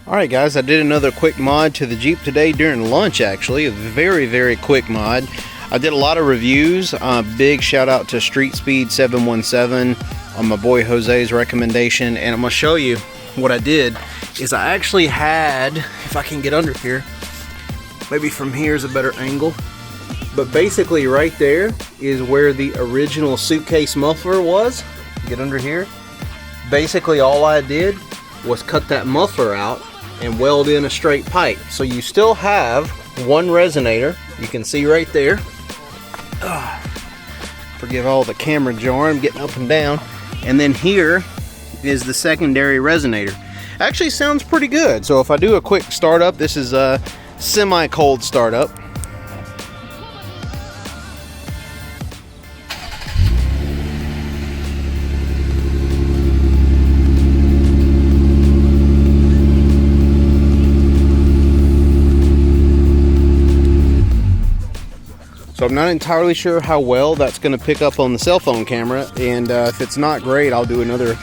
Alright guys, I did another quick mod to the Jeep today during lunch actually. A very quick mod. I did a lot of reviews. Big shout out to Street Speed 717 on my boy Jose's recommendation. And I'm going to show you what I did is I actually had, if I can get under here, maybe from here is a better angle. But basically right there is where the original suitcase muffler was. Get under here. Basically all I did was cut that muffler out and weld in a straight pipe. So you still have one resonator. You can see right there. Forgive all the camera jar, I'm getting up and down. And then here is the secondary resonator. Actually sounds pretty good. So if I do a quick startup, this is a semi-cold startup. So I'm not entirely sure how well that's going to pick up on the cell phone camera, and if it's not great, I'll do another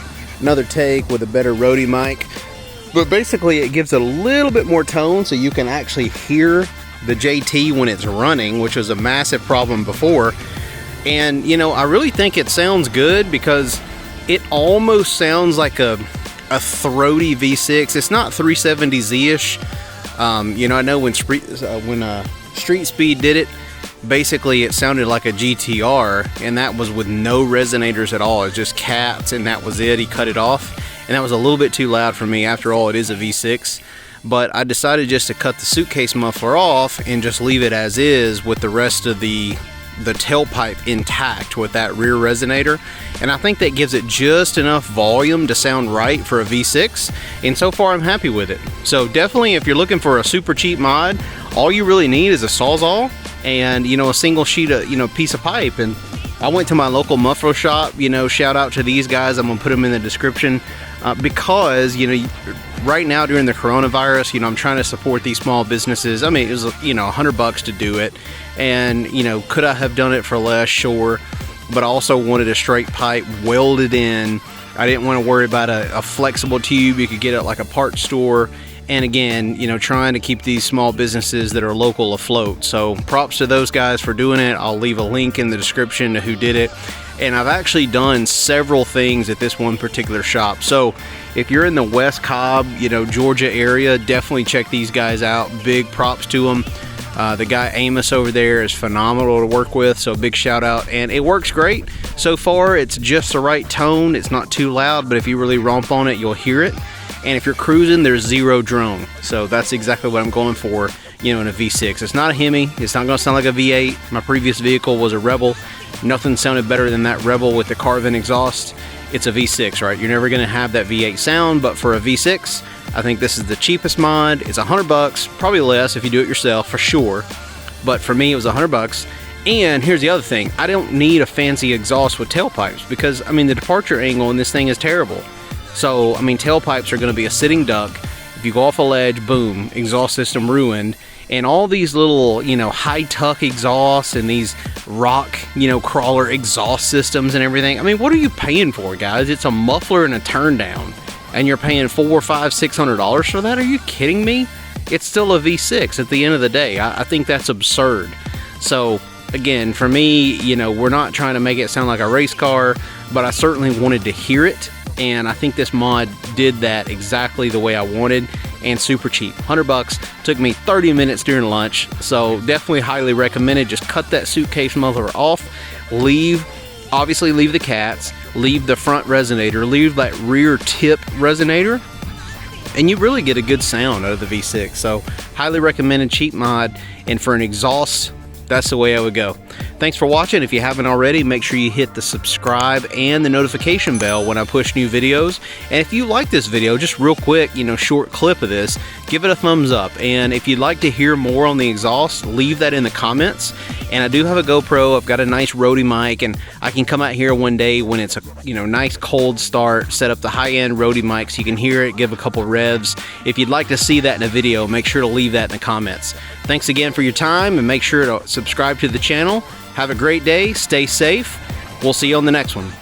take with a better Rode mic. But basically it gives a little bit more tone so you can actually hear the JT when it's running, which was a massive problem before. And you know, I really think it sounds good because it almost sounds like a throaty V6. It's not 370Z-ish. You know, I know when Street Speed did it, basically it sounded like a GTR, and that was with no resonators at all. It was just cats, and that was it. He cut it off, and that was a little bit too loud for me. After all, it is a V6. But I decided just to cut the suitcase muffler off and just leave it as is with the rest of the tailpipe intact with that rear resonator, and I think that gives it just enough volume to sound right for a V6, and so far I'm happy with it. So definitely, if you're looking for a super cheap mod, all you really need is a Sawzall and, you know, a single sheet of, you know, piece of pipe. And I went to my local muffler shop, you know, shout out to these guys, I'm gonna put them in the description, because, you know, right now during the coronavirus, you know, I'm trying to support these small businesses. I mean, it was, you know, $100 to do it, and, you know, could I have done it for less? Sure, but I also wanted a straight pipe welded in. I didn't want to worry about a flexible tube you could get at like a parts store. And again, you know, trying to keep these small businesses that are local afloat. So props to those guys for doing it. I'll leave a link in the description to who did it. And I've actually done several things at this one particular shop. So if you're in the West Cobb, you know, Georgia area, definitely check these guys out. Big props to them. The guy Amos over there is phenomenal to work with, so big shout out. And it works great. So far, it's just the right tone. It's not too loud, but if you really romp on it, you'll hear it. And if you're cruising, there's zero drone. So that's exactly what I'm going for, you know, in a V6. It's not a Hemi. It's not going to sound like a V8. My previous vehicle was a Rebel. Nothing sounded better than that Rebel with the Carvin exhaust. It's a V6, right? You're never going to have that V8 sound, but for a V6, I think this is the cheapest mod. It's $100, probably less if you do it yourself, for sure. But for me, it was $100. And here's the other thing. I don't need a fancy exhaust with tailpipes because, I mean, the departure angle in this thing is terrible. So, I mean, tailpipes are going to be a sitting duck. If you go off a ledge, boom, exhaust system ruined. And all these little, you know, high-tuck exhausts and these rock, you know, crawler exhaust systems and everything. I mean, what are you paying for, guys? It's a muffler and a turn down, and you're paying $400, $500, $600 for that? Are you kidding me? It's still a V6 at the end of the day. I think that's absurd. So, again, for me, you know, we're not trying to make it sound like a race car, but I certainly wanted to hear it. And I think this mod did that exactly the way I wanted, and super cheap. $100, took me 30 minutes during lunch, so definitely highly recommended. Just cut that suitcase muffler off, obviously leave the cats, leave the front resonator, leave that rear tip resonator, and you really get a good sound out of the V6. So highly recommended, cheap mod, and for an exhaust, that's the way I would go. Thanks for watching. If you haven't already, make sure you hit the subscribe and the notification bell when I push new videos. And if you like this video, just real quick, short clip of this, give it a thumbs up. And if you'd like to hear more on the exhaust, leave that in the comments. And I do have a GoPro. I've got a nice roadie mic, and I can come out here one day when it's a nice cold start, set up the high-end roadie mic so you can hear it, give a couple revs. If you'd like to see that in a video, make sure to leave that in the comments. Thanks again for your time, and make sure to subscribe to the channel. Have a great day, stay safe. We'll see you on the next one.